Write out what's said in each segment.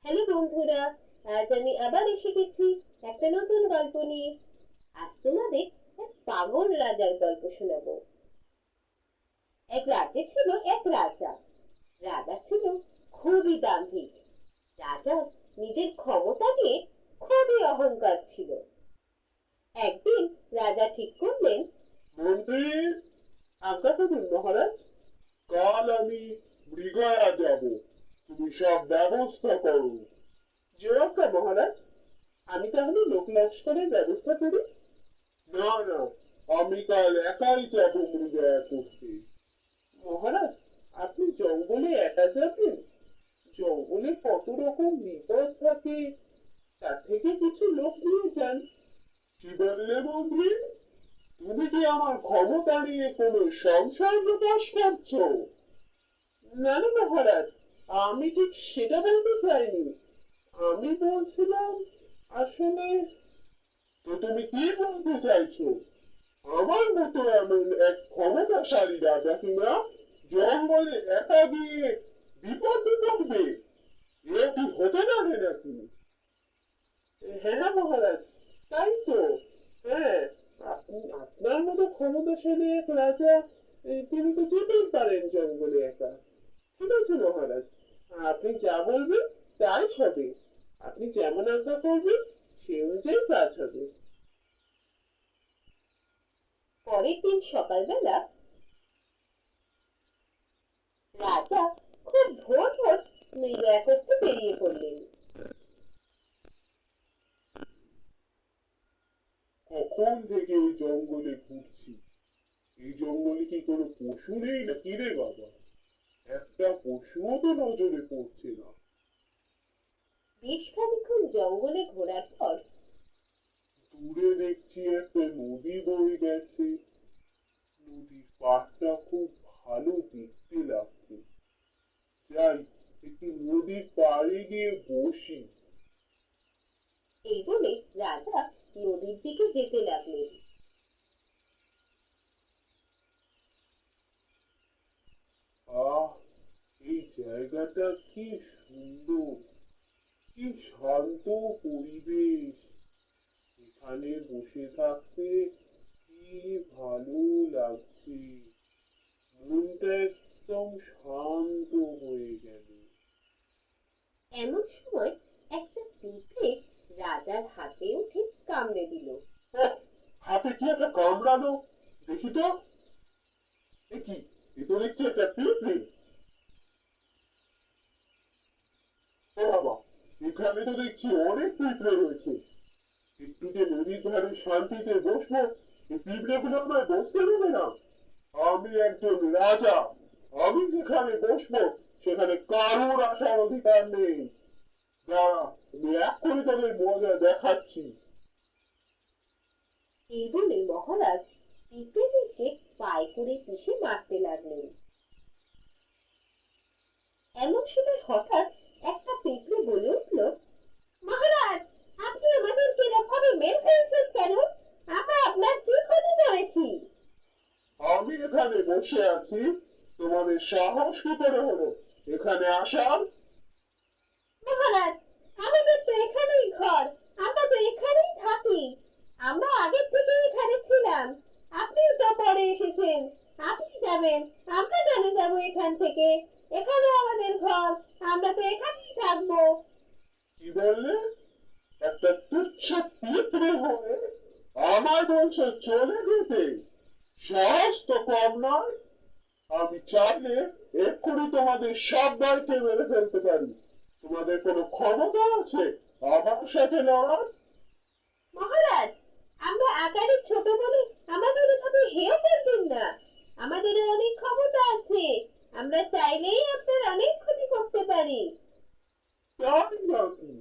Hello বন্ধুরা, আজ আমি আবার এসে গেছি একটা নতুন গল্প নিয়ে। আজ তোমাদের এক পাগল রাজার গল্প শোনাবো। এক রাজ্যে ছিল এক রাজা। রাজা ছিল খুবই দাম্ভিক। রাজার নিজের ক্ষমতা নিয়ে খুবই অহংকার ছিল। একদিন রাজা ঠিক করলেন, মন্ত্রী, আজ্ঞা করুন মহারাজ। কাল আমি মৃগয়া যাব, তুমি সব ব্যবস্থা করো। যে আজ্ঞা মহারাজ। আমি তাহলে লোক লস্করের ব্যবস্থা করি। না না, আমি কাল একাই যাব মৃগয়া করতে। মহারাজ, আপনি জঙ্গলে একা যাবেন? জঙ্গলে কত রকম বিপদ থাকে, তার থেকে কিছু লোক নিয়ে যান। কি বললে মন্ত্রী? তুমি কি আমার ক্ষমতা নিয়ে কোনো সংশয় প্রকাশ করছো? না না মহারাজ, আমি ঠিক সেটা বলতে চাইনি। আমি বলছিলাম আসলে। তো তুমি কি বলতে চাইছো? আমার মতো এমন এক ক্ষমতাশালী রাজা কিনা জঙ্গলে একা গিয়ে বিপদে পড়বে? এ কি হতে পারে নাকি? হ্যাঁ না মহারাজ, তাই তো। হ্যাঁ, আপনি আপনার মতো ক্ষমতাশালী এক রাজা, তিনি তো যেতেই পারেন জঙ্গলে একা। ঠিক আছে মহারাজ, আপনি যা বলবেন তাই হবে। আপনি যেমন আজ্ঞা করবেন সে অনুযায়ী কাজ হবে। পরের দিন সকালবেলা রাজা খুব ভোর ভোর মৃগয়া করতে বেরিয়ে পড়লেন। কখন থেকে এই জঙ্গলে ঘুরছি? এই জঙ্গলে কি কোনো পশু নেই নাকি রে বাবা? একটা পশুও তো নজরে পড়ছে না। বেশ খানিকক্ষণ জঙ্গলে ঘোরার পর দূরে দেখছি একটা নদী বয়ে গেছে। নদীর পাড়টা খুব ভালো দেখতে লাগছে। যাই, একটু নদীর পাড়ে গিয়ে বসি। এই বলে রাজা নদীর দিকে যেতে লাগলেন। আহ, এই জায়গাটা কি সুন্দর, কি শান্ত পরিবেশ। এখানে বসে থাকতে কি ভালো লাগছে। মনটা একদম শান্ত হয়ে গেল। এমন সময় একটা পিঁপড়ে রাজার হাতে উঠে কামড়ে দিল। ওহ, হাতে কি একটা কামড়ালো, দেখি তো। এ কি, এ তো দেখছি একটা পিঁপড়ে। ও বাবা, এখানে তো দেখছি অনেক পিঁপড়ে রয়েছে। একটু যে নদীর ধারে শান্তিতে বসবো, এই পিঁপড়েগুলো আমায় বসতে দেবে না। আমি একজন রাজা, আমি যেখানে বসবো সেখানে কারোর আসার অধিকার নেই। দাঁড়া, আমি এক্ষুনি তোদের মজা দেখাচ্ছি। এই বলে মহারাজ পিঁপড়েদেরকে পায়ে করে পিষে মারতে লাগলেন। এমন সময় হঠাৎ একটা পিঁপড়ে বলে উঠল, মহারাজ, আপনি আমাদেরকে এভাবে মেরে ফেলছেন কেন? আমরা আপনার কি ক্ষতি করেছি? আমি এখানে বসে আছি, তোমাদের সাহস কি করে হলো এখানে আসার? মহারাজ, আমাদের তো এখানেই ঘর, আমরা তো এখানেই থাকি। আমরা আগের থেকেই এখানে ছিলাম। আপনিও তো পরে এসেছেন। আপনি যাবেন, আমরা কেন যাব এখান থেকে? এখানে আমাদের ঘর, আমরা তো এখানেই থাকবো। কি বললে? একটা তুচ্ছ পিঁপড়ে হয়ে আমার বলছো চলে যেতে? সাহস তো কম নয়। আমি চাইলে এক্ষুনি তোমাদের সবাইকে মেরে ফেলতে পারি। তোমাদের কোনো ক্ষমতা আছে আমার সাথে লড়ার? মহারাজ, আমরা আকারে ছোট বলে আমাদের এভাবে হেয় করবেন না। আমাদের অনেক ক্ষমতা আছে। আমরা চাইলেই আপনার অনেক ক্ষতি করতে পারি। তাই নাকি?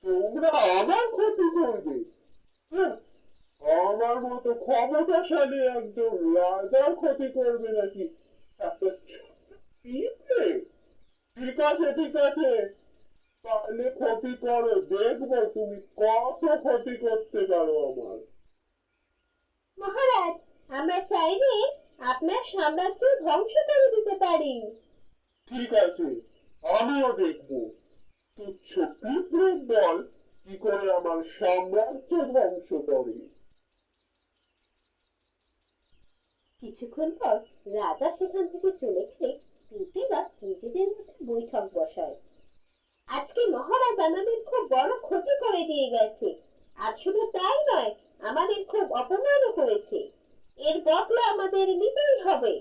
তোমরা আমার ক্ষতি করবে? হ্যাঁ, আমার মতো ক্ষমতাশালী একজন রাজার ক্ষতি করবে নাকি একটা ছোট্ট পিঁপড়ে? ঠিক আছে ঠিক আছে, তাহলে ক্ষতি করো, দেখবো তুমি কত ক্ষতি করতে পারো আমার। মহারাজ, আমরা চাইলে আপনার সাম্রাজ্য ধ্বংস করে দিতে পারি। ঠিক আছে, আমিও দেখবো। তুচ্ছ পিঁপড়ের দল কি করে আমার সাম্রাজ্য ধ্বংস করে। কিছুক্ষণ পর রাজা সেখান থেকে চলে গেলে পিঁপড়েরা নিজেদের মধ্যে বৈঠক বসায়। আজকে মহারাজ আমাদের খুব বড় ক্ষতি করে দিয়ে গেছে, আর শুধু তাই নয়, আমাদের খুব অপমানও করেছে। এর বদলা আমাদের নিতেই হবে।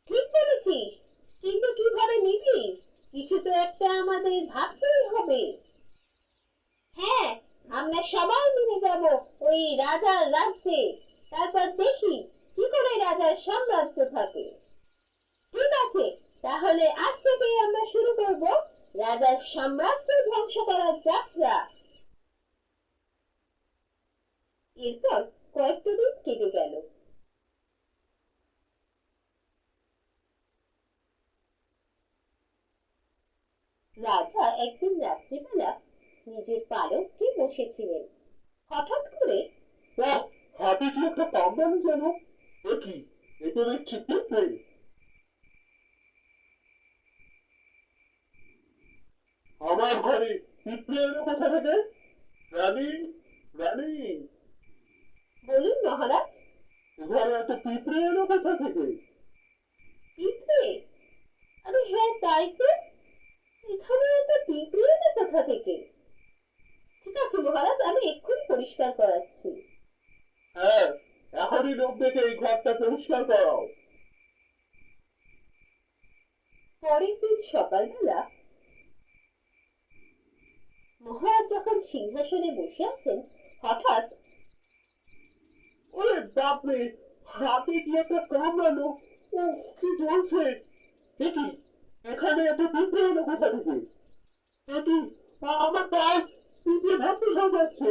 ঠিক বলেছিস, কিন্তু কিভাবে নিবি? কিছু তো একটা আমাদের ভাবতেই হবে। হ্যাঁ, আমরা সবাই মিলে যাব ওই রাজার রাজ্যে, তারপর দেখি কি করে রাজার সাম্রাজ্য থাকে। ঠিক আছে, তাহলে আজ থেকেই আমরা শুরু করব রাজার সাম্রাজ্য ধ্বংস করার যাত্রা। এরপর কয়েকটা দিন কেটে গেল। রাজা একদিন রাত্রিবেলা নিজের পালঙ্কে বসেছিলেন। হঠাৎ করে বাহ, হাতে কি একটা কামড়ানো যেন। এ কি, এ তো দেখছি পিঁপড়ে। আমার ঘরে পিঁপড়ে এলো কোথা থেকে? রানী, রানী, বলুন মহারাজ। ঘরে এত পিঁপড়ে এলো কোথা থেকে? পিঁপড়ে? আরে হ্যাঁ, তাই তো। এখানে একটা পিঁপড়ে এলো কোথা থেকে? ঠিক আছে মহারাজ, আমি এক্ষুনি পরিষ্কার করাচ্ছি। হ্যাঁ, এখনই লোক দেখে এই ঘরটা পরিষ্কার করাও। পরের দিন সকালবেলা মহারাজ যখন সিংহাসনে বসে আছেন, হঠাৎ ওরে বাপরে, হাতে কি একটা কামড়ালো। ও কি জ্বলছে। দেখি, এখানে এত পিঁপড়ে এলো কোথা থেকে? দেখি, আমার পায়ে পিঁপড়ে ভর্তি হয়ে যাচ্ছে।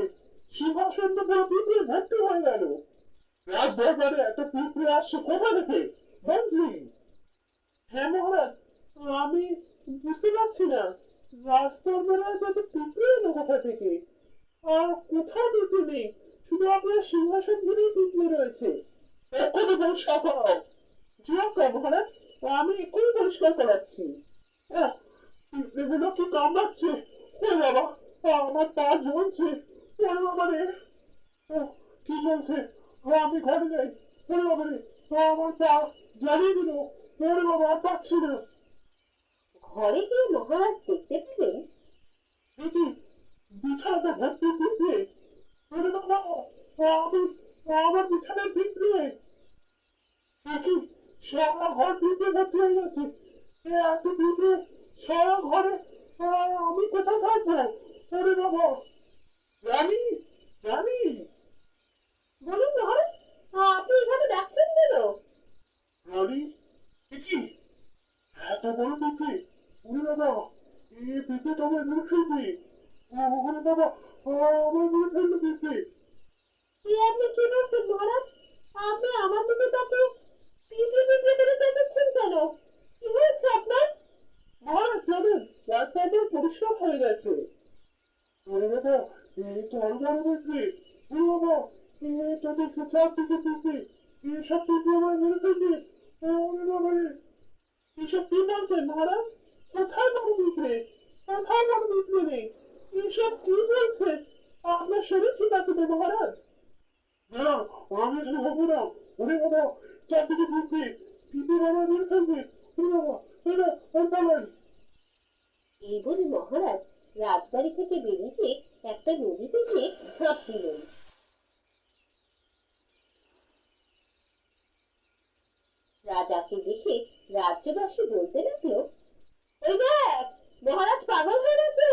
সিংহাসন তো পুরো পিঁপড়ে ভর্তি হয়ে গেল। রাজ দরবারে এত পিঁপড়ে আসছে কোথা থেকে? মন্ত্রী। হ্যাঁ মহারাজ, আমি বুঝতে পারছি না, রাজ দরবারে আজ এত পিঁপড়ে এলো কোথা থেকে? আর কোথাও পিঁপড়ে নেই, শুধু আপনার সিংহাসন ঘিরেই পিঁপড়ে রয়েছে। এক্ষুনি পরিষ্কার করাও। জি আজ্ঞা মহারাজ, আমি এক্ষুনি পরিষ্কার করাচ্ছি। আহ, পিঁপড়েগুলো কি কামড়াচ্ছে। ওরে বাবা, আমার পা জ্বলছে। ওরে বাবা রে, কি চলছে? আমি ঘরে যাই। ওরে বাবা রে, আমার পা জ্বালিয়ে দিল। ওরে বাবা, আর পাচ্ছি না। ঘরে গিয়ে মহারাজ দেখতে পেলেন দেখি, বিছানাটা ভর্তি পিঁপড়ে। ওরে বাবা, আমি আমার বিছানায় পিঁপড়ে। দেখি, সারা ঘর পিঁপড়ে ভর্তি হয়ে গেছে। এত পিঁপড়ে সারা ঘরে, আমি কোথায় থাকবো? ওরে বাবা, রানী, রানী। বলুন মহারাজ, আপনি এভাবে ডাকছেন কেন? রানী, কি এত বড় পিঁপড়ে? ওরে বাবা, এই পিঁপড়ে তো আমার মেরে ফেলবে। ওরে বাবা, আমার মেরে ফেলবে পিঁপড়ে। কি আপনি কি বলছেন মহারাজ? আপনি আমার দিকে তাকে পিঁপড়ে পিঁপড়ে করে চেঁচাচ্ছেন কেন? কি হয়েছে আপনার? মহারাজ জানেন, রাস্তাটা পরিষ্কার হয়ে গেছে। ওরে বাবা, এই তো আরো বড় পিঁপড়ে। ওরে বাবা, এটা দেখছে চারদিকে পিঁপড়ে। এসব পিঁপড়ে আমার মেরে ফেলবে। ওরে বাবা রে, এসব কি বলছেন মহারাজ? কোথায় বড় পিঁপড়ে? কোথায় বড় পিঁপড়ে নেই? এসব কি বলছেন? আপনার শরীর ঠিক আছে তো মহারাজ? না, আমি এখানে হবো না। ওরে বাবা, চারদিকে পিঁপড়ে। পিঁপড়ে আমার মেরে ফেলবে। ওরে বাবা, এরা ওর পালাই। এই বলে মহারাজ রাজবাড়ি থেকে বেরিয়ে একটা নদীতে গিয়ে ঝাঁপ দিলেন। রাজাকে দেখে রাজ্যবাসী বলতে লাগলো, ওই দেখ, মহারাজ পাগল হয়ে গেছে।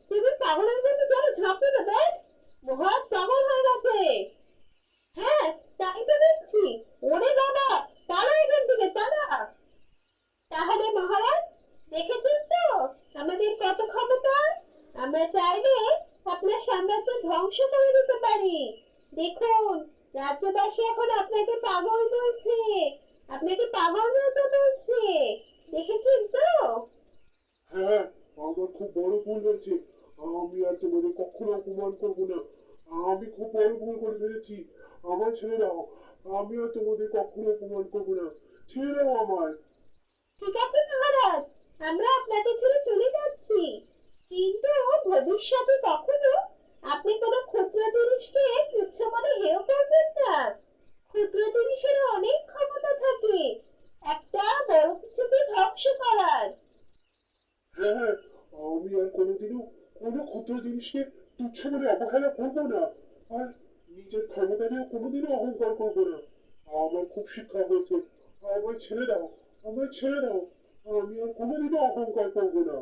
তুমি পাগলের মতো জলে ঝাঁপ দেবে, দেখ, মহারাজ পাগল হয়ে গেছে। হ্যাঁ, তাই তো দেখছি। ওরে বাবা, পালা এখান থেকে, পালা। তাহলে মহারাজ, দেখেছেন তো আমাদের কত ক্ষমতা? আমরা চাইলে আপনার সাম্রাজ্য ধ্বংস করে দিতে পারি। দেখুন, রাজ্যবাসী এখন আপনাকে পাগল বলছে, আপনাকে পাগল রাজা বলছে। দেখেছেন তো? হ্যাঁ, আমার খুব বড় ভুল হয়েছে। আমি আর তোমাদের কখনো অপমান করবো না। আমি খুব বড় ভুল করে ফেলেছি। আমায় ছেড়ে দাও। আমি আর তোমাদের কখনো অপমান করবো না। ছেড়ে দাও আমায়। ঠিক আছে মহারাজ, আমরা আপনাকে ছেড়ে চলে যাচ্ছি, কোনোদিনও কোনো ক্ষুদ্র জিনিসকে তুচ্ছ বলে অবহেলা করবো না। আর নিজের ক্ষমতা নিয়ে কোনোদিনও অহংকার করবো না। আমার খুব শিক্ষা হয়েছে। আমায় ছেড়ে দাও, আমায় ছেড়ে দাও। আমি আর কোনোদিনও অহংকার করবো না।